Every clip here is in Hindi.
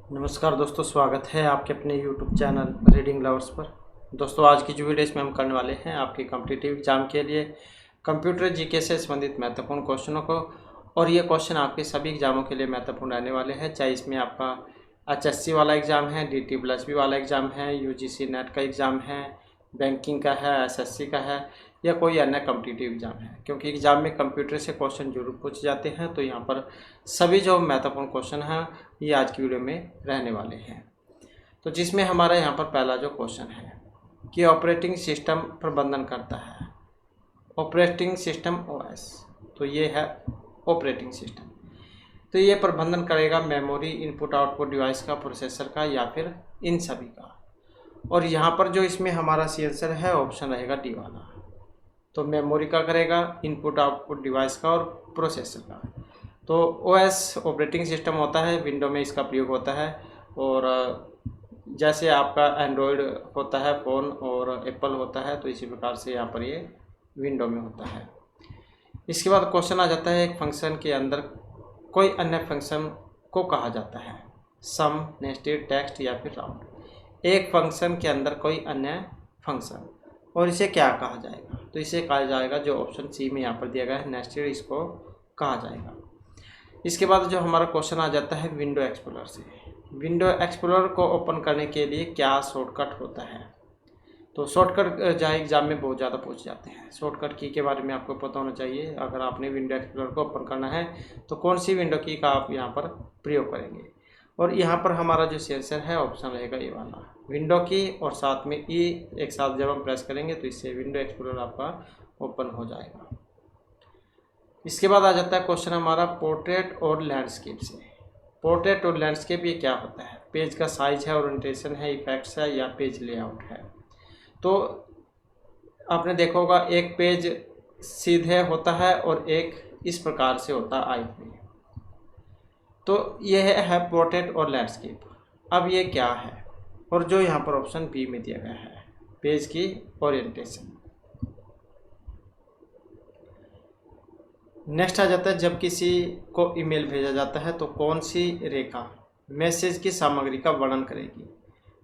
नमस्कार दोस्तों, स्वागत है आपके अपने YouTube चैनल रीडिंग लवर्स पर। दोस्तों, आज की जो वीडियो इसमें हम करने वाले हैं आपके कॉम्पिटिटिव एग्जाम के लिए कंप्यूटर जीके से संबंधित महत्वपूर्ण क्वेश्चनों को। और ये क्वेश्चन आपके सभी एग्जामों के लिए महत्वपूर्ण रहने वाले हैं, चाहे इसमें आपका HSC वाला एग्ज़ाम है, DT+B वाला एग्ज़ाम है, UGC नेट का एग्ज़ाम है, बैंकिंग का है, SSC का है या कोई अन्य कॉम्पिटिटिव एग्ज़ाम है। क्योंकि एग्ज़ाम में कंप्यूटर से क्वेश्चन जरूर पूछे जाते हैं, तो यहाँ पर सभी जो महत्वपूर्ण क्वेश्चन हैं ये आज की वीडियो में रहने वाले हैं। तो जिसमें हमारा यहाँ पर पहला जो क्वेश्चन है कि ऑपरेटिंग सिस्टम प्रबंधन करता है, ऑपरेटिंग सिस्टम OS। तो ये है ऑपरेटिंग सिस्टम, तो ये प्रबंधन करेगा मेमोरी, इनपुट आउटपुट डिवाइस का, प्रोसेसर का या फिर इन सभी का। और यहाँ पर जो इसमें हमारा सी आंसर है ऑप्शन रहेगा डी वाला। तो मेमोरी का करेगा, इनपुट आउटपुट डिवाइस का और प्रोसेसर का। तो OS ऑपरेटिंग सिस्टम होता है, विंडो में इसका प्रयोग होता है। और जैसे आपका एंड्रॉयड होता है फ़ोन और एप्पल होता है, तो इसी प्रकार से यहाँ पर ये विंडो में होता है। इसके बाद क्वेश्चन आ जाता है, एक फंक्शन के अंदर कोई अन्य फंक्शन को कहा जाता है सम, नेस्टेड, टेक्स्ट या फिर राउंड। एक फंक्शन के अंदर कोई अन्य फंक्शन, और इसे क्या कहा जाएगा? तो इसे कहा जाएगा, जो ऑप्शन सी में यहाँ पर दिया गया है नेस्टेड, इसको कहा जाएगा। इसके बाद जो हमारा क्वेश्चन आ जाता है विंडो एक्सप्लोरर से। विंडो एक्सप्लोरर को ओपन करने के लिए क्या शॉर्टकट होता है? तो शॉर्टकट जहाँ एग्जाम में बहुत ज़्यादा पूछ जाते हैं, शॉर्टकट की के बारे में आपको पता होना चाहिए। अगर आपने विंडो एक्सप्लोरर को ओपन करना है तो कौन सी विंडो की का आप यहाँ पर प्रयोग करेंगे? और यहाँ पर हमारा जो आंसर है ऑप्शन रहेगा ए वाला, विंडो की और साथ में ई एक साथ जब हम प्रेस करेंगे तो इससे विंडो एक्सप्लोरर आपका ओपन हो जाएगा। इसके बाद आ जाता है क्वेश्चन हमारा पोर्ट्रेट और लैंडस्केप से। पोर्ट्रेट और लैंडस्केप ये क्या होता है? पेज का साइज है, ओरिएंटेशन है, इफेक्ट्स है या पेज लेआउट है? तो आपने देखा होगा एक पेज सीधे होता है और एक इस प्रकार से होता है आई में। तो यह है पोर्ट्रेट और लैंडस्केप। अब ये क्या है? और जो यहाँ पर ऑप्शन बी में दिया गया है, पेज की ओरिएंटेशन। नेक्स्ट आ जाता है, जब किसी को ईमेल भेजा जाता है तो कौन सी रेखा मैसेज की सामग्री का वर्णन करेगी?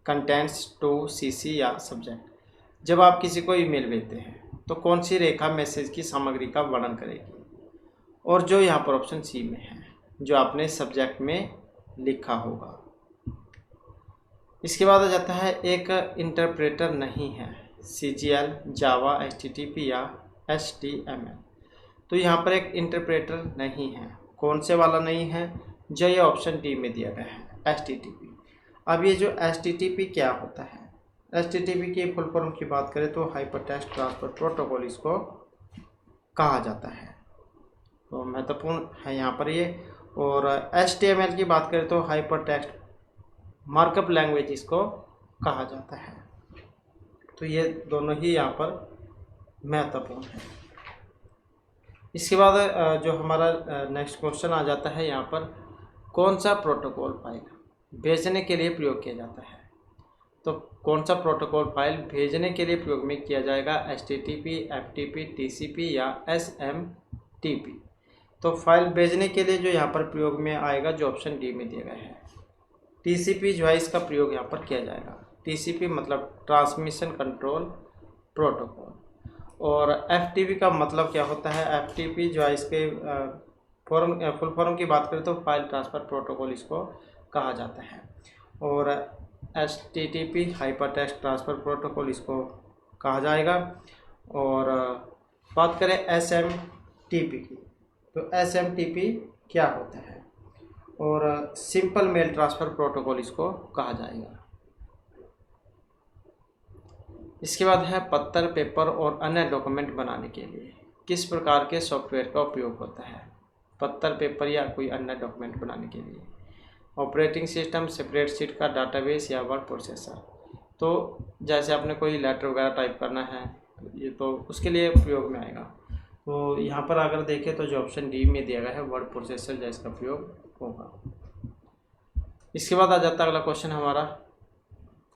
कंटेंट्स, टू, सीसी या सब्जेक्ट। जब आप किसी को ईमेल भेजते हैं तो कौन सी रेखा मैसेज की सामग्री का वर्णन करेगी? और जो यहाँ पर ऑप्शन सी में है, जो आपने सब्जेक्ट में लिखा होगा। इसके बाद आ जाता है, एक इंटरप्रेटर नहीं है, CGL, जावा, HTTP या HTML। तो यहाँ पर एक इंटरप्रेटर नहीं है, कौन से वाला नहीं है? जो ये ऑप्शन डी में दिया गया है HTTP। अब ये जो HTTP क्या होता है? HTTP की फुल फॉर्म की बात करें तो हाइपर टेक्स्ट ट्रांसफर प्रोटोकॉल इसको कहा जाता है। तो महत्वपूर्ण है यहाँ पर ये। और HTML की बात करें तो हाइपर टेक्स्ट मार्कअप लैंग्वेज इसको कहा जाता है। तो ये दोनों ही यहाँ पर महत्वपूर्ण है। इसके बाद जो हमारा नेक्स्ट क्वेश्चन आ जाता है, यहाँ पर कौन सा प्रोटोकॉल फाइल भेजने के लिए प्रयोग किया जाता है? तो कौन सा प्रोटोकॉल फाइल भेजने के लिए प्रयोग में किया जाएगा? HTTP, FTP, TCP या SMTP। तो फाइल भेजने के लिए जो यहाँ पर प्रयोग में आएगा, जो ऑप्शन डी में दिया गया है, TCP जो है इसका प्रयोग यहाँ पर किया जाएगा। TCP मतलब ट्रांसमिशन कंट्रोल प्रोटोकॉल। और FTP का मतलब क्या होता है? FTP जो है इसके फुल फॉर्म की बात करें तो फाइल ट्रांसफ़र प्रोटोकॉल इसको कहा जाता है। और HTTP hyper text transfer protocol इसको कहा जाएगा। और बात करें SMTP की, तो SMTP क्या होता है? और सिंपल मेल ट्रांसफ़र प्रोटोकॉल इसको कहा जाएगा। इसके बाद है पत्तर, पेपर और अन्य डॉक्यूमेंट बनाने के लिए किस प्रकार के सॉफ्टवेयर का उपयोग होता है? पत्तर, पेपर या कोई अन्य डॉक्यूमेंट बनाने के लिए ऑपरेटिंग सिस्टम, स्प्रेडशीट का डाटाबेस या वर्ड प्रोसेसर। तो जैसे आपने कोई लेटर वगैरह टाइप करना है ये तो उसके लिए प्रयोग में आएगा। तो यहाँ पर अगर देखें तो जो ऑप्शन डी में दिया गया है वर्ड प्रोसेसर, जिसका प्रयोग होगा। इसके बाद आ जाता है अगला क्वेश्चन हमारा।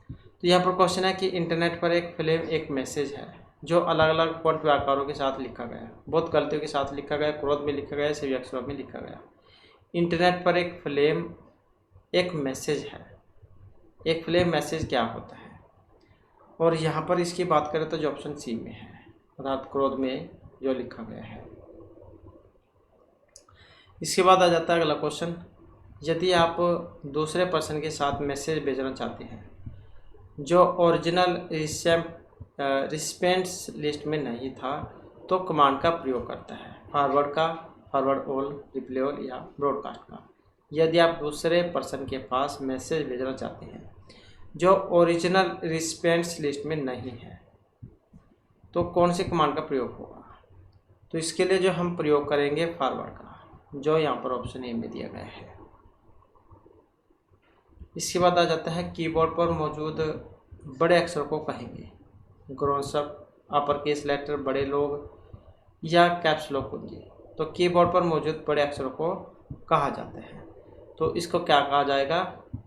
तो यहाँ पर क्वेश्चन है कि इंटरनेट पर एक फिल्म एक मैसेज है जो अलग अलग फॉन्ट व आकारों के साथ लिखा गया, बहुत गलतियों के साथ लिखा गया, क्रोध में लिखा गया, सभी अक्षरों में लिखा गया। इंटरनेट पर एक फिल्म एक मैसेज है। एक फ्लेम मैसेज क्या होता है? और यहाँ पर इसकी बात करें तो जो ऑप्शन सी में है, अर्थात क्रोध में जो लिखा गया है। इसके बाद आ जाता है अगला क्वेश्चन, यदि आप दूसरे पर्सन के साथ मैसेज भेजना चाहते हैं जो ओरिजिनल रिस्पेंस लिस्ट में नहीं था, तो कमांड का प्रयोग करता है, फॉरवर्ड का, फॉरवर्ड ऑल, रिप्ले ऑल या ब्रॉडकास्ट का। यदि आप दूसरे पर्सन के पास मैसेज भेजना चाहते हैं जो ओरिजिनल रिस्पेंस लिस्ट में नहीं है, तो कौन सी कमांड का प्रयोग होगा? तो इसके लिए जो हम प्रयोग करेंगे फॉरवर्ड का, जो यहाँ पर ऑप्शन ए में दिया गया है। इसके बाद आ जाता है कीबोर्ड पर मौजूद बड़े अक्षर को कहेंगे ग्रोन्स अप, अपर केस लेटर, बड़े लोग या कैप्स लॉक कुंजी। तो कीबोर्ड पर मौजूद बड़े अक्षरों को कहा जाता है, तो इसको क्या कहा जाएगा?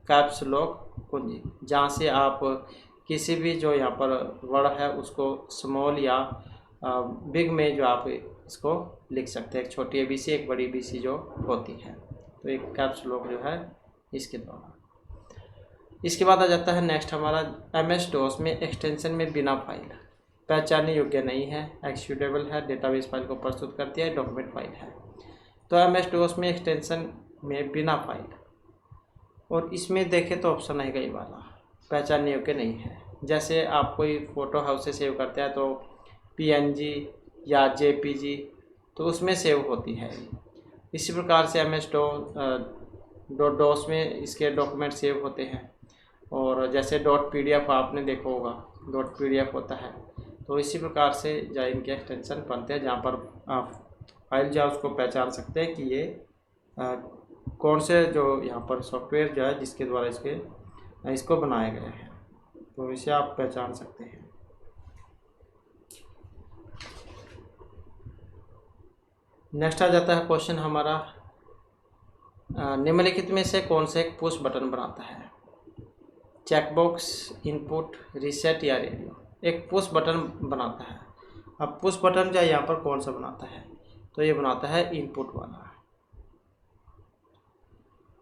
कैप्स लॉक कुंजी। जहाँ से आप किसी भी जो यहाँ पर वर्ड है उसको स्मॉल या बिग में जो आप इसको लिख सकते हैं, एक छोटी एबीसी एक बड़ी एबीसी जो होती है, तो एक कैप्स लॉक जो है इसके द्वारा। इसके बाद आ जाता है नेक्स्ट हमारा MS DOS में एक्सटेंशन में बिना फाइल पहचानने योग्य नहीं है, एक्सिक्यूटेबल है, डेटाबेस फाइल को प्रस्तुत करती है, डॉक्यूमेंट फाइल है। तो MS DOS में एक्सटेंशन में बिना फाइल, और इसमें देखें तो ऑप्शन है ये वाला, पहचानने योग्य नहीं है। जैसे आप कोई फ़ोटो है उसे सेव करते हैं तो PNG या JPG, तो उसमें सेव होती है। इसी प्रकार से MS DOS में इसके डॉक्यूमेंट सेव होते हैं। और जैसे .pdf आपने देखा होगा, .pdf होता है, तो इसी प्रकार से जो इनके एक्सटेंशन बनते हैं, जहाँ पर आप फाइल जो उसको पहचान सकते हैं कि ये कौन से जो यहाँ पर सॉफ्टवेयर जो है जिसके द्वारा इसको बनाया गया है, तो इसे आप पहचान सकते हैं। नेक्स्ट आ जाता है क्वेश्चन हमारा, निम्नलिखित में से कौन से एक पुश बटन बनाता है? चेकबॉक्स, इनपुट, रीसेट या रेडियो। एक पुश बटन बनाता है। अब पुश बटन जो यहाँ पर कौन सा बनाता है? तो ये बनाता है इनपुट वाला।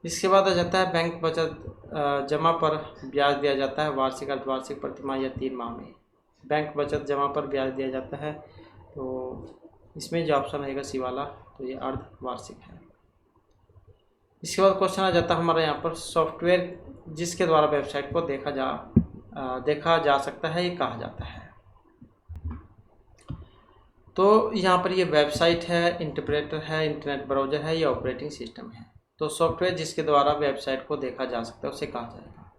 इसके बाद आ जाता है बैंक बचत जमा पर ब्याज दिया जाता है वार्षिक, अर्धवार्षिक, प्रतिमाह या 3 माह में। बैंक बचत जमा पर ब्याज दिया जाता है, तो इसमें जो ऑप्शन रहेगा सी वाला, तो ये अर्धवार्षिक है। इसके बाद क्वेश्चन आ जाता है हमारा यहाँ पर, सॉफ्टवेयर जिसके द्वारा वेबसाइट को देखा जा सकता है ये कहा जाता है। तो यहाँ पर ये वेबसाइट है, इंटरप्रेटर है, इंटरनेट ब्राउज़र है या ऑपरेटिंग सिस्टम है। तो सॉफ्टवेयर जिसके द्वारा वेबसाइट को देखा जा सकता है उसे कहा जाएगा,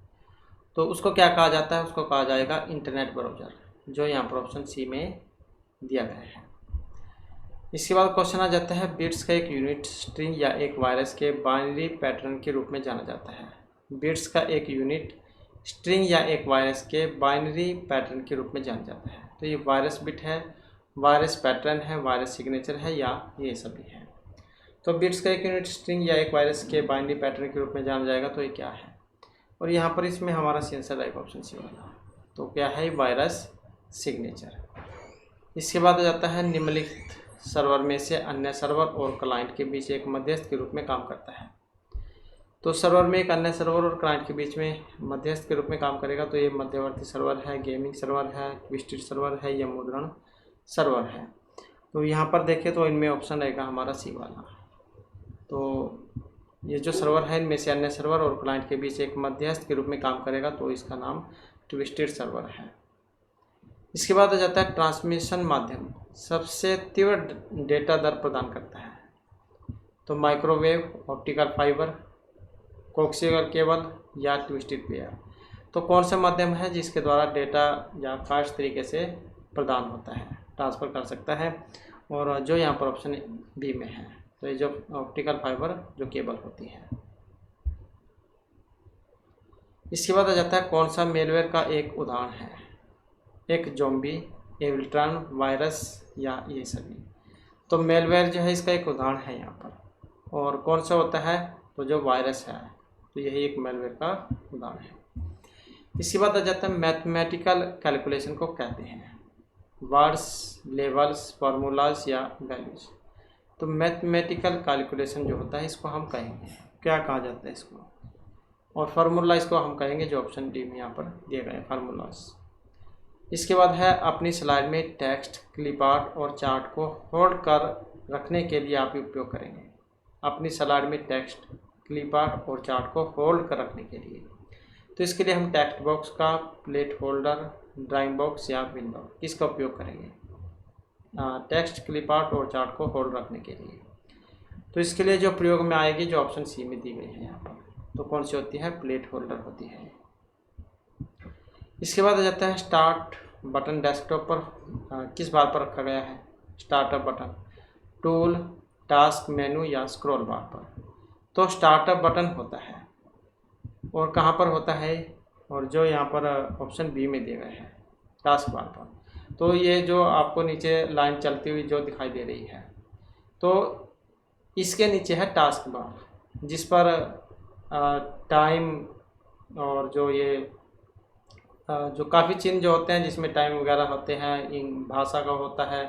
तो उसको क्या कहा जाता है? उसको कहा जाएगा इंटरनेट ब्राउज़र, जो यहाँ पर ऑप्शन सी में दिया गया है। इसके बाद क्वेश्चन आ जाता है, बिट्स का एक यूनिट स्ट्रिंग या एक वायरस के बाइनरी पैटर्न के रूप में जाना जाता है। बिट्स का एक यूनिट स्ट्रिंग या एक वायरस के बाइनरी पैटर्न के रूप में जाना जाता है। तो ये वायरस बिट है, वायरस पैटर्न है, वायरस सिग्नेचर है या ये सभी है। तो बिट्स का एक यूनिट स्ट्रिंग या एक वायरस के बाइनरी पैटर्न के रूप में जाना जाएगा, तो ये क्या है? और यहाँ पर इसमें हमारा आंसर आएगा ऑप्शन सी वाला, तो क्या है? Virus signature. इसके बाद आ जाता है, निम्नलिखित सर्वर में से अन्य सर्वर और क्लाइंट के बीच एक मध्यस्थ के रूप में काम करता है। तो सर्वर में एक अन्य सर्वर और क्लाइंट के बीच में मध्यस्थ के रूप में काम करेगा, तो ये मध्यवर्ती सर्वर है, गेमिंग सर्वर है, ट्विस्टेड सर्वर है या मुद्रण सर्वर है। तो यहाँ पर देखें तो इनमें ऑप्शन रहेगा हमारा सी वाला। तो ये जो सर्वर है इनमें से अन्य सर्वर और क्लाइंट के बीच एक मध्यस्थ के रूप में काम करेगा, तो इसका नाम ट्विस्टेड सर्वर है। इसके बाद आ जाता है, ट्रांसमिशन माध्यम सबसे तीव्र डेटा दर प्रदान करता है। तो माइक्रोवेव, ऑप्टिकल फाइबर, कोक्सियल केबल या ट्विस्टेड पेयर। तो कौन सा माध्यम है जिसके द्वारा डेटा या फास्ट तरीके से प्रदान होता है, ट्रांसफ़र कर सकता है? और जो यहाँ पर ऑप्शन बी में है, तो ये जो ऑप्टिकल फाइबर जो केबल होती है। इसके बाद आ जाता है, कौन सा मेलवेयर का एक उदाहरण है? एक ज़ॉम्बी, एविल्ट्रॉन, वायरस या ये सभी। तो मेलवेयर जो है इसका एक उदाहरण है यहाँ पर, और कौन सा होता है? तो जो वायरस है, तो यही एक मेलवेयर का उदाहरण है। इसके बाद आ जाता है, मैथमेटिकल कैलकुलेशन को कहते हैं वर्ड्स, लेवल्स, फार्मूलाज या वैल्यूज। तो मैथमेटिकल कैलकुलेशन जो होता है इसको हम कहेंगे, क्या कहा जाता है इसको? और फार्मूला इसको हम कहेंगे जो ऑप्शन डी में यहाँ पर दिए गए हैं फार्मूलाज। इसके बाद है अपनी स्लाइड में टेक्स्ट, क्लिप आर्ट और चार्ट को होल्ड कर रखने के लिए आप उपयोग करेंगे। अपनी स्लाइड में टेक्स्ट, क्लिप आर्ट और चार्ट को होल्ड कर रखने के लिए, तो इसके लिए हम टेक्स्ट बॉक्स का, प्लेट होल्डर, ड्राइंग बॉक्स या विंडो किसका उपयोग करेंगे? टेक्स्ट, क्लिप आर्ट और चार्ट को होल्ड रखने के लिए। तो इसके लिए जो प्रयोग में आएगी जो ऑप्शन सी में दी गई है यहाँ पर, तो कौन सी होती है? प्लेट होल्डर होती है। इसके बाद आ जाता है स्टार्ट बटन। डेस्कटॉप पर किस बार पर रखा गया है? स्टार्टअप बटन, टूल, टास्क मेनू या स्क्रॉल बार पर। तो स्टार्टअप बटन होता है और कहाँ पर होता है? और जो यहाँ पर ऑप्शन बी में दिए गए हैं टास्क बार पर। तो ये जो आपको नीचे लाइन चलती हुई जो दिखाई दे रही है, तो इसके नीचे है टास्क बार, जिस पर टाइम और जो ये जो काफ़ी चिन्ह जो होते हैं जिसमें टाइम वगैरह होते हैं, इन भाषा का होता है।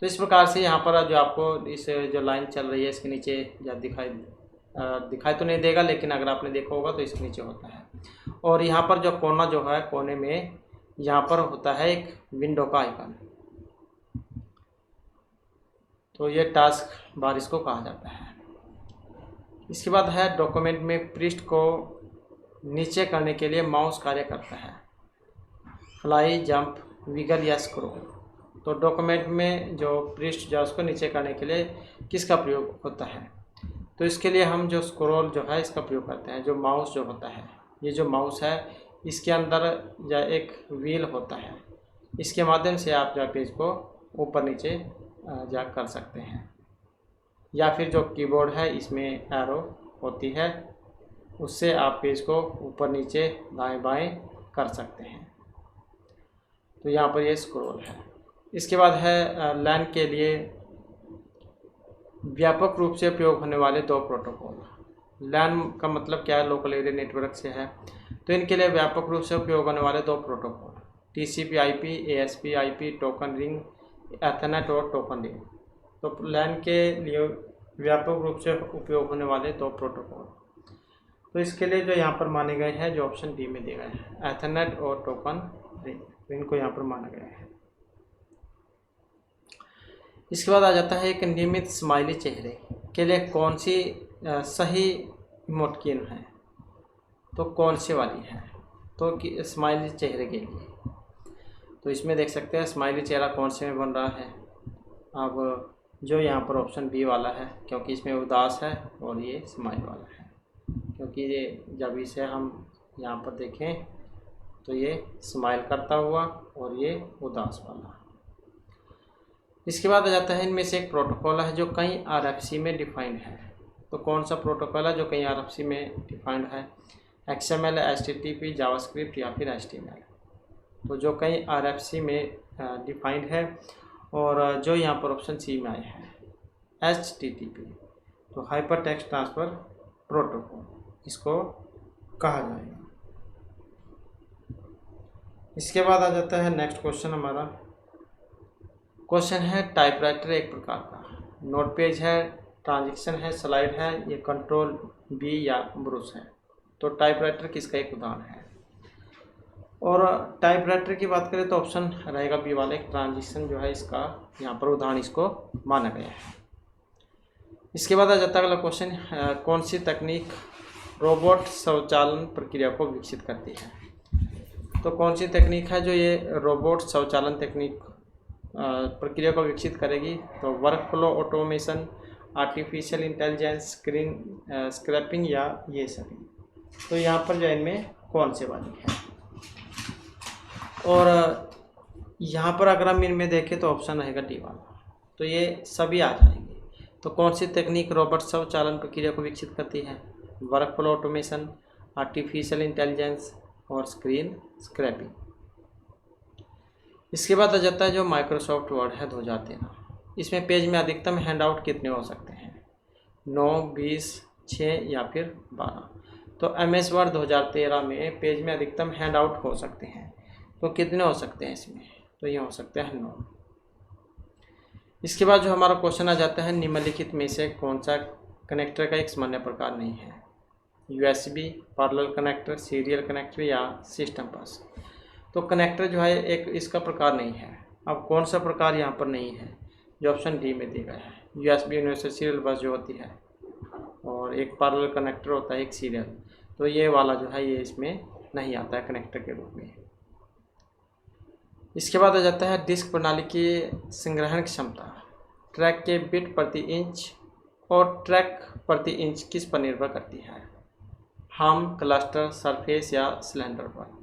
तो इस प्रकार से यहाँ पर जो आपको इस जो लाइन चल रही है इसके नीचे जब दिखाई तो नहीं देगा, लेकिन अगर आपने देखा होगा तो इसके नीचे होता है। और यहाँ पर जो कोना जो है, कोने में यहाँ पर होता है एक विंडो का आइकन, तो ये टास्क बार इसको कहा जाता है। इसके बाद है डॉक्यूमेंट में पृष्ठ को नीचे करने के लिए माउस कार्य करता है। फ्लाई, जंप, विगल या स्क्रॉल। तो डॉक्यूमेंट में जो पृष्ठ जो उसको नीचे करने के लिए किसका प्रयोग होता है? तो इसके लिए हम जो स्क्रॉल जो है इसका प्रयोग करते हैं। जो माउस जो होता है, ये जो माउस है इसके अंदर या एक व्हील होता है, इसके माध्यम से आप जो पेज को ऊपर नीचे जा कर सकते हैं। या फिर जो कीबोर्ड है इसमें एरो होती है, उससे आप पेज को ऊपर नीचे दाएं बाएं कर सकते हैं। तो यहाँ पर ये स्क्रॉल है। इसके बाद है लैन के लिए व्यापक रूप से उपयोग होने वाले दो प्रोटोकॉल। लैन का मतलब क्या है? लोकल एरिया नेटवर्क से है। तो इनके लिए व्यापक रूप से उपयोग होने वाले दो protocol, TCP/IP, ASP/IP, token ring, Ethernet और टोकन रिंग। तो लैन के लिए व्यापक रूप से उपयोग होने वाले दो प्रोटोकॉल, तो इसके लिए जो यहाँ पर माने गए हैं जो ऑप्शन डी में दिए गए हैं, एथरनेट और टोकन रिंग, तो इनको यहाँ पर माना गया है। इसके बाद आ जाता है एक नियमित स्माइली चेहरे के लिए कौन सी सही इमोटिकॉन है? तो कौन सी वाली है? तो कि स्माइली चेहरे के लिए, तो इसमें देख सकते हैं स्माइली चेहरा कौन से में बन रहा है। अब जो यहाँ पर ऑप्शन बी वाला है, क्योंकि इसमें उदास है और ये स्माइल वाला है, क्योंकि ये जब इसे हम यहाँ पर देखें तो ये स्माइल करता हुआ और ये उदास वाला। इसके बाद आ जाता है इनमें से एक प्रोटोकॉल है जो कई RFC में डिफाइंड है। तो कौन सा प्रोटोकॉल है जो कई RFC में डिफाइंड है? XML, HTTP, जावास्क्रिप्ट या फिर HTML। तो जो कई RFC में डिफाइंड है और जो यहाँ पर ऑप्शन सी में आए हैं HTTP, तो हाइपर टेक्स्ट ट्रांसफ़र प्रोटोकॉल इसको कहा जाएगा। इसके बाद आ जाता है नेक्स्ट क्वेश्चन। हमारा क्वेश्चन है टाइपराइटर एक प्रकार का नोट पेज है, ट्रांजैक्शन है, स्लाइड है, ये कंट्रोल बी या ब्रुश है। तो टाइपराइटर किसका एक उदाहरण है? और टाइपराइटर की बात करें तो ऑप्शन रहेगा बी वाला, एक ट्रांजैक्शन जो है इसका यहाँ पर उदाहरण इसको माना गया है। इसके बाद आ जाता है अगला क्वेश्चन, कौन सी तकनीक रोबोट स्वचालन प्रक्रिया को विकसित करती है? तो कौन सी तकनीक है जो ये रोबोट स्वचालन तकनीक प्रक्रिया को विकसित करेगी? तो work flow automation, artificial intelligence, screen scraping या ये सभी। तो यहाँ पर जो इनमें कौन से वाली है? और यहाँ पर अगर हम इनमें देखें तो ऑप्शन रहेगा डी वाला, तो ये सभी आ जाएंगे। तो कौन सी तकनीक रोबोट स्वचालन प्रक्रिया को विकसित करती है? Work flow automation, artificial intelligence और स्क्रीन स्क्रैपिंग। इसके बाद आ जाता है जो माइक्रोसॉफ्ट वर्ड है 2013, इसमें पेज में अधिकतम हैंडआउट कितने हो सकते हैं? 9, 20, 6 या फिर 12। तो MS वर्ड 2013 में पेज में अधिकतम हैंडआउट हो सकते हैं, तो कितने हो सकते हैं इसमें? तो ये हो सकते हैं 9। इसके बाद जो हमारा क्वेश्चन आ जाता है निम्नलिखित में से कौन सा कनेक्टर का एक सामान्य प्रकार नहीं है? USB, parallel connector, serial connector या सिस्टम बस। तो कनेक्टर जो है एक इसका प्रकार नहीं है। अब कौन सा प्रकार यहाँ पर नहीं है, जो ऑप्शन डी में दिया गया है। USB यूनिवर्सल सीरियल बस जो होती है, और एक पैरेलल कनेक्टर होता है, एक सीरियल, तो ये वाला जो है ये इसमें नहीं आता है कनेक्टर के रूप में। इसके बाद आ जाता है डिस्क प्रणाली की संग्रहण क्षमता। ट्रैक के बिट प्रति इंच और ट्रैक प्रति इंच किस पर निर्भर करती है, हम, क्लस्टर, सरफेस या सिलेंडर पर।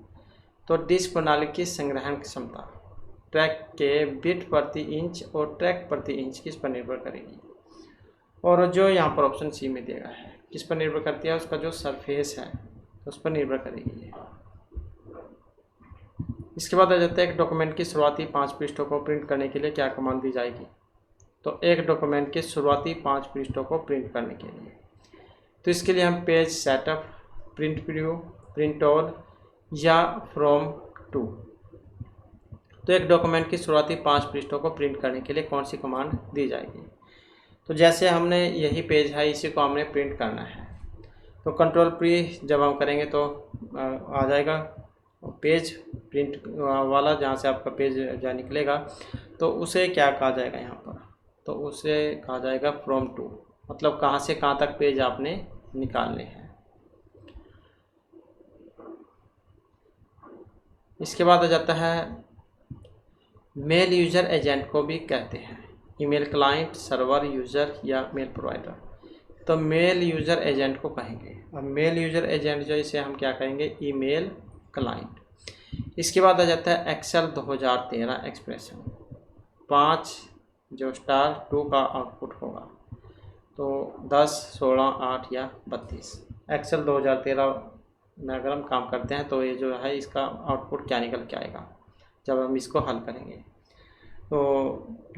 तो डिस्क प्रणाली की संग्रहण क्षमता ट्रैक के बिट प्रति इंच और ट्रैक प्रति इंच किस पर निर्भर करेगी, और जो यहाँ पर ऑप्शन सी में दिया गया है किस पर निर्भर करती है, उसका जो सरफेस है उस पर निर्भर करेगी ये। इसके बाद आ जाता है एक डॉक्यूमेंट की शुरुआती 5 पृष्ठों को प्रिंट करने के लिए क्या कमांड दी जाएगी। तो एक डॉक्यूमेंट के शुरुआती 5 पृष्ठों को प्रिंट करने के लिए, तो इसके लिए हम page setup, print preview, print all या फ्रॉम टू। तो एक डॉक्यूमेंट की शुरुआती 5 पृष्ठों को प्रिंट करने के लिए कौन सी कमांड दी जाएगी। तो जैसे हमने यही पेज है, इसी को हमने प्रिंट करना है, तो कंट्रोल प्री जब हम करेंगे तो आ जाएगा पेज प्रिंट वाला, जहाँ से आपका पेज जहाँ निकलेगा, तो उसे क्या कहा जाएगा यहाँ पर, तो उसे कहा जाएगा फ्रॉम टू, मतलब कहाँ से कहाँ तक पेज आपने निकालने हैं। इसके बाद आ जाता है मेल यूज़र एजेंट को भी कहते हैं, ईमेल क्लाइंट, सर्वर, यूज़र या मेल प्रोवाइडर। तो मेल यूज़र एजेंट को कहेंगे। अब मेल यूज़र एजेंट जो इसे हम क्या कहेंगे, ईमेल क्लाइंट। इसके बाद आ जाता है एक्सेल 2013 एक्सप्रेशन। 5 जो स्टार 2 का आउटपुट होगा, तो 10, 16, 8 या 32। एक्सेल 2013 में अगर हम काम करते हैं तो ये जो है इसका आउटपुट क्या निकल के आएगा जब हम इसको हल करेंगे। तो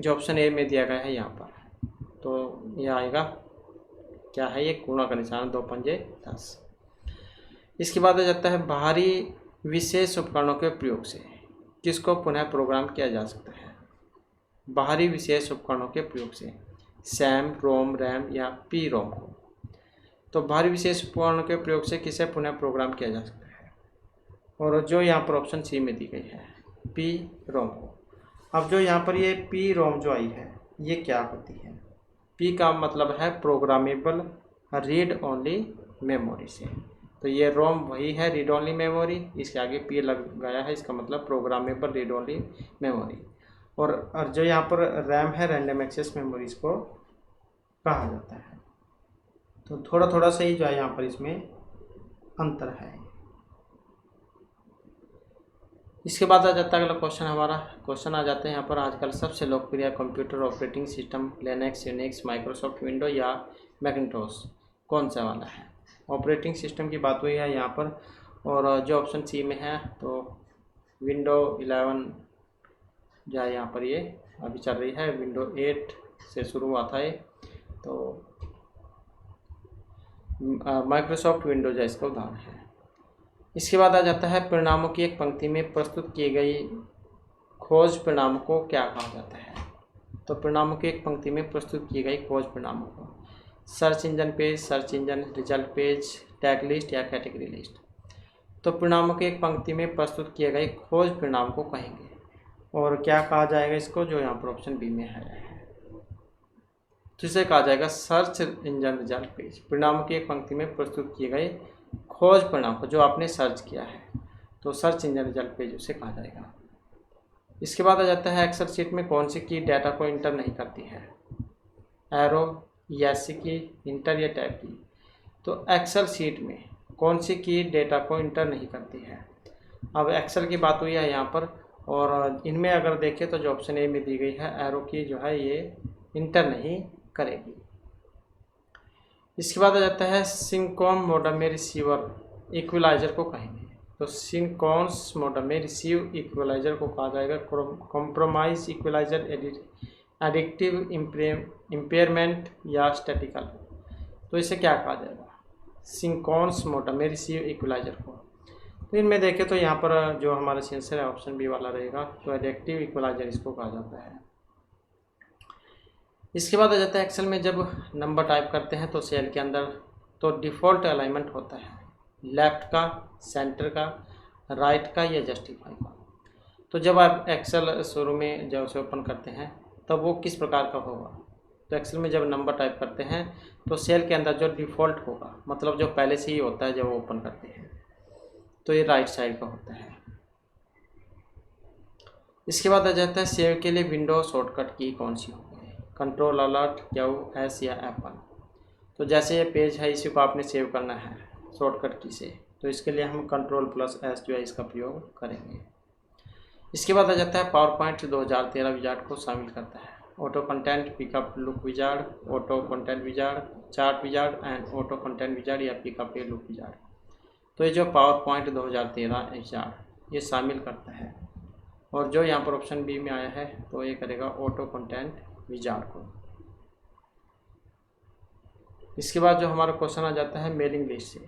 जो ऑप्शन ए में दिया गया है यहाँ पर, तो यह आएगा क्या है, ये गुणा का निशान, 2 पंजे 10। इसके बाद आ जाता है बाहरी विशेष उपकरणों के प्रयोग से किसको पुनः प्रोग्राम किया जा सकता है। बाहरी विशेष उपकरणों के प्रयोग से सैम, रोम, रैम या पी रोम को। तो बाहरी विशेष उपकरणों के प्रयोग से किसे पुनः प्रोग्राम किया जा सकता है, और जो यहाँ पर ऑप्शन सी में दी गई है पी रोम को। अब जो यहाँ पर ये पी रोम जो आई है ये क्या होती है, पी का मतलब है प्रोग्रामेबल रीड ओनली मेमोरी से, तो ये रोम वही है रीड ओनली मेमोरी, इसके आगे पी लग गया है, इसका मतलब प्रोग्रामेबल रीड ओनली मेमोरी। और जो यहाँ पर रैम है रैंडम एक्सेस मेमोरी इसको कहा जाता है। तो थोड़ा थोड़ा सा ही जो है यहाँ पर इसमें अंतर है। इसके बाद आ जाता है अगला क्वेश्चन, हमारा क्वेश्चन आ जाते हैं यहाँ पर आजकल सबसे लोकप्रिय computer operating system Linux, Unix, Microsoft window या मैकिन्टोश कौन सा वाला है। ऑपरेटिंग सिस्टम की बात हुई है यहाँ पर, और जो ऑप्शन सी में है तो विंडो 11 जो है यहाँ पर ये अभी चल रही है, विंडो 8 से शुरू हुआ था ये, तो माइक्रोसॉफ्ट विंडो जो इसका उदाहरण है। इसके बाद आ जाता है परिणामों की एक पंक्ति में प्रस्तुत किए गई खोज परिणामों को क्या कहा जाता है। तो परिणामों की एक पंक्ति में प्रस्तुत की गई खोज परिणामों को search engine page, search engine result page, tag list या कैटेगरी लिस्ट। तो परिणामों की एक पंक्ति में प्रस्तुत किए गए खोज परिणाम को कहेंगे, और क्या कहा जाएगा इसको, जो यहाँ पर ऑप्शन बी में है, जिसे कहा जाएगा सर्च इंजन रिजल्ट पेज। परिणामों की एक पंक्ति में प्रस्तुत किए गए खोज परिणाम को जो आपने सर्च किया है, तो सर्च इंजन रिजल्ट पेज उसे कहा जाएगा। इसके बाद आ जाता है एक्सेल शीट में कौन सी की डाटा को इंटर नहीं करती है, एरो, एस की, इंटर या टैब की। तो एक्सेल शीट में कौन सी की डेटा को इंटर नहीं करती है। अब एक्सेल की बात हुई है यहाँ पर, और इनमें अगर देखें तो जो ऑप्शन ए में दी गई है एरो की जो है ये इंटर नहीं करेगी। इसके बाद आ जाता है सिंकॉन मोडम में रिसीवर इक्वलाइजर को कहेंगे। तो सिंकॉन्स मोडम में रिसीव इक्वलाइजर को कहा जाएगा कॉम्प्रोमाइज इक्वलाइजर, एडिक्टिव इम्पेयरमेंट या स्टैटिकल। तो इसे क्या कहा जाएगा, सिंकॉन्स मोडम में रिसीव इक्वलाइजर को। तो इनमें देखें तो यहाँ पर जो हमारा आंसर है ऑप्शन बी वाला रहेगा, तो एडिक्टिव इक्वलाइजर इसको कहा जाता है। इसके बाद आ जाता है एक्सेल में जब नंबर टाइप करते हैं तो सेल के अंदर तो डिफ़ॉल्ट अलाइनमेंट होता है लेफ़्ट का, सेंटर का, राइट का या जस्टिफाई का। तो जब आप एक्सेल शुरू में जब उसे ओपन करते हैं तब वो किस प्रकार का होगा, तो एक्सेल में जब नंबर टाइप करते हैं तो सेल के अंदर जो डिफ़ॉल्ट होगा, मतलब जो पहले से ही होता है जब वो ओपन करते हैं, तो ये राइट साइड का होता है। इसके बाद आ जाता है सेव के लिए विंडो शॉर्टकट की कौन सी होगी, कंट्रोल अलर्ट, क्यू, एस या F1। तो जैसे ये पेज है इसी को आपने सेव करना है शॉर्टकट की से, तो इसके लिए हम Ctrl+S जो है इसका प्रयोग करेंगे। इसके बाद आ जाता है पावर पॉइंट 2013 विजार्ड को शामिल करता है auto content, pickup look wizard, auto content wizard, chart wizard and auto content wizard या पिकअप ए लुक विजार्ड। तो ये जो पावर पॉइंट 2013 विजार्ड ये शामिल करता है, और जो यहाँ पर ऑप्शन बी में आया है तो ये करेगा ऑटो कंटेंट विजार्ड को। इसके बाद जो हमारा क्वेश्चन आ जाता है मेलिंग लिस्ट से।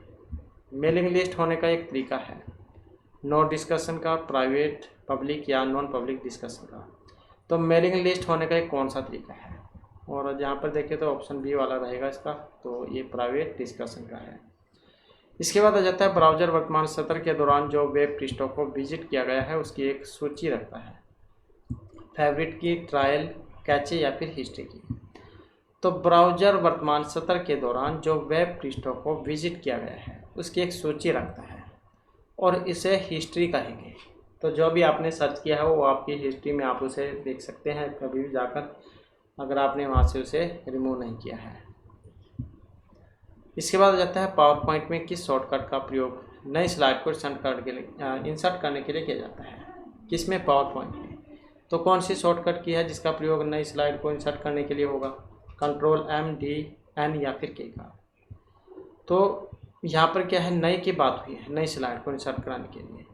मेलिंग लिस्ट होने का एक तरीका है नो डिस्कशन का, प्राइवेट, पब्लिक या नॉन पब्लिक डिस्कशन का। तो मेलिंग लिस्ट होने का एक कौन सा तरीका है, और यहाँ पर देखिए तो ऑप्शन बी वाला रहेगा इसका, तो ये प्राइवेट डिस्कशन का है। इसके बाद आ जाता है ब्राउज़र वर्तमान सत्र के दौरान जो वेब पृष्ठों को विजिट किया गया है उसकी एक सूची रखता है, फेवरेट की, ट्रायल, कैचे या फिर हिस्ट्री की। तो ब्राउज़र वर्तमान सत्र के दौरान जो वेब पृष्ठों को विजिट किया गया है उसकी एक सूची रखता है, और इसे हिस्ट्री कहेंगे। तो जो भी आपने सर्च किया है वो आपकी हिस्ट्री में आप उसे देख सकते हैं कभी भी जाकर, अगर आपने वहाँ से उसे रिमूव नहीं किया है। इसके बाद आ जाता है पावर पॉइंट में किस शॉर्टकट का प्रयोग नई स्लाइड को इंसर्ट करने के लिए किया जाता है, किसमें, पावर पॉइंट में। तो कौन सी शॉर्टकट की है जिसका प्रयोग नई स्लाइड को इंसर्ट करने के लिए होगा, Ctrl+M, D, N या फिर K का। तो यहाँ पर क्या है, नई की बात हुई है, नई स्लाइड को इंसर्ट कराने के लिए,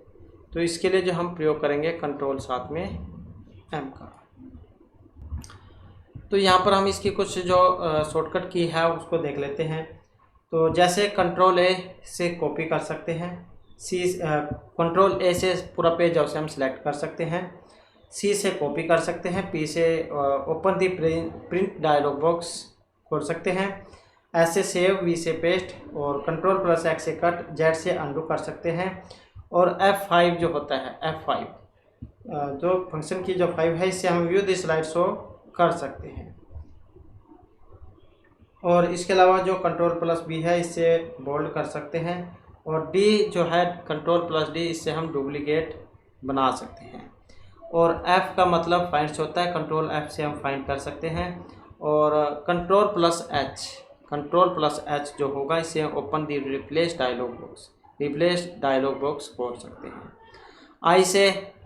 तो इसके लिए जो हम प्रयोग करेंगे Ctrl साथ में M का। तो यहाँ पर हम इसकी कुछ जो शॉर्टकट की है उसको देख लेते हैं। तो जैसे Ctrl+A से कॉपी कर सकते हैं, Ctrl+A से पूरा पेज उसे हम सिलेक्ट कर सकते हैं, C से कॉपी कर सकते हैं, P से ओपन दी प्रिंट डायलॉग बॉक्स खोल सकते हैं, S से सेव, V से पेस्ट, और Ctrl+X से कट, Z से अंडू कर सकते हैं, और F5 जो होता है, F5 जो फंक्शन की जो 5 है इससे हम व्यू दी स्लाइड शो कर सकते हैं। और इसके अलावा जो Ctrl+B है इससे बोल्ड कर सकते हैं, और D जो है Ctrl+D इससे हम डुप्लीकेट बना सकते हैं, और F का मतलब फाइंड्स होता है, Ctrl+F से हम फाइंड कर सकते हैं, और Ctrl+H जो होगा इससे ओपन दी रिप्लेस डायलॉग बॉक्स बोल सकते हैं।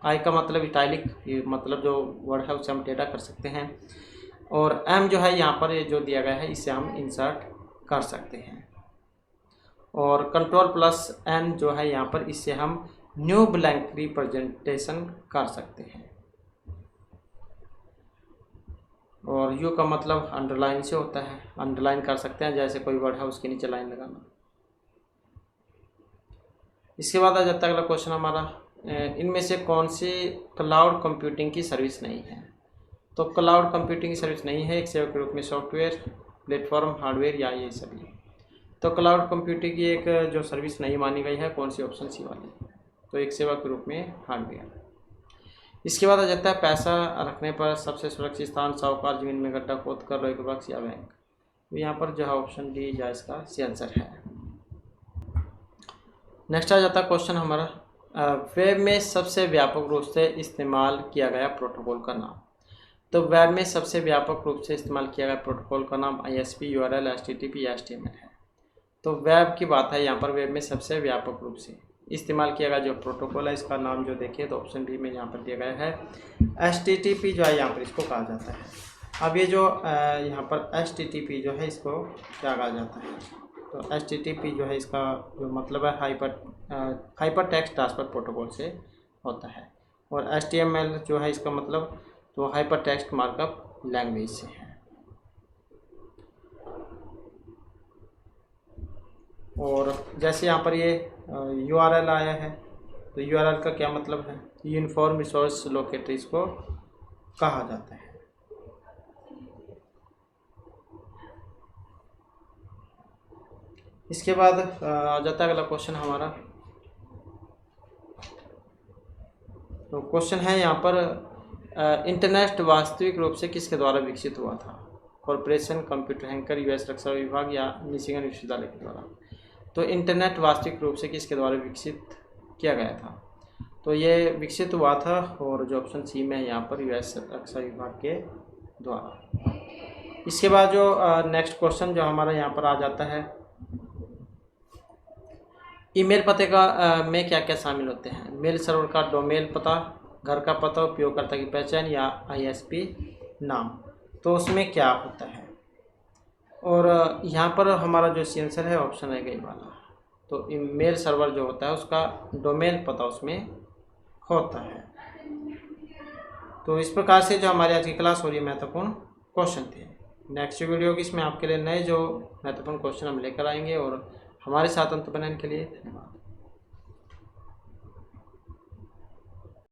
I का मतलब इटैलिक, मतलब जो वर्ड है उसे हम टेढ़ा कर सकते हैं, और M जो है यहाँ पर ये जो दिया गया है इससे हम इंसर्ट कर सकते हैं, और Ctrl+N जो है यहाँ पर इससे हम न्यू ब्लैंक रिप्रेजेंटेशन कर सकते हैं, और U का मतलब अंडरलाइन से होता है, अंडरलाइन कर सकते हैं, जैसे कोई वर्ड है उसके नीचे लाइन लगाना। इसके बाद आ जाता है अगला क्वेश्चन हमारा, इनमें से कौन सी क्लाउड कंप्यूटिंग की सर्विस नहीं है। तो क्लाउड कंप्यूटिंग की सर्विस नहीं है एक सेवा के रूप में सॉफ्टवेयर, प्लेटफॉर्म, हार्डवेयर या ये सभी। तो क्लाउड कंप्यूटिंग की एक जो सर्विस नहीं मानी गई है कौन सी, ऑप्शन सी वाली, तो एक सेवा के रूप में हार्डवेयर। इसके बाद आ जाता है पैसा रखने पर सबसे सुरक्षित स्थान, साहूकार, जमीन में गड्ढा खोद कर, लोहे बक्स या बैंक। तो यहाँ पर जो है ऑप्शन डी जो इसका सी आंसर है। नेक्स्ट आ जाता है क्वेश्चन हमारा, वेब में सबसे व्यापक रूप से इस्तेमाल किया गया प्रोटोकॉल का नाम। तो वेब में सबसे व्यापक रूप से इस्तेमाल किया गया प्रोटोकॉल का नाम ISP, URL, HTTP या HTML है। तो वेब की बात है, यहाँ पर वेब में सबसे व्यापक रूप से इस्तेमाल किया गया जो प्रोटोकॉल है इसका नाम जो देखिए तो ऑप्शन बी में यहाँ पर दिया गया है HTTP जो है, यहाँ पर इसको कहा जाता है। अब ये जो यहाँ पर HTTP जो है इसको क्या कहा जाता है, तो HTTP जो है इसका जो मतलब है हाइपर टेक्स्ट ट्रांसफर प्रोटोकॉल से होता है, और HTML जो है इसका मतलब तो हाइपर टेक्स्ट मार्कअप लैंग्वेज से है। और जैसे यहाँ पर ये URL आया है, तो URL का क्या मतलब है, यूनिफॉर्म रिसोर्स लोकेटर इसको कहा जाता है। इसके बाद आ जाता है अगला क्वेश्चन हमारा। तो क्वेश्चन है यहाँ पर इंटरनेट वास्तविक रूप से किसके द्वारा विकसित हुआ था? कॉरपोरेशन, कंप्यूटर हैकर, यूएस रक्षा विभाग या मिशिगन विश्वविद्यालय के द्वारा? तो इंटरनेट वास्तविक रूप से किसके द्वारा विकसित किया गया था? तो ये विकसित हुआ था और जो ऑप्शन सी में है यहाँ पर यूएस रक्षा विभाग के द्वारा। इसके बाद जो नेक्स्ट क्वेश्चन जो हमारा यहाँ पर आ जाता है, ईमेल पते का में क्या क्या शामिल होते हैं? मेल सर्वर का डोमेन पता, घर का पता, उपयोगकर्ता की पहचान या आईएसपी नाम। तो उसमें क्या होता है? और यहाँ पर हमारा जो आंसर है ऑप्शन है गई वाला। तो ईमेल सर्वर जो होता है उसका डोमेन पता उसमें होता है। तो इस प्रकार से जो हमारी आज की क्लास हो रही है महत्वपूर्ण क्वेश्चन थे। नेक्स्ट वीडियो की इसमें आपके लिए नए जो महत्वपूर्ण क्वेश्चन हम लेकर आएंगे और हमारे साथ अंत बनाने के लिए धन्यवाद।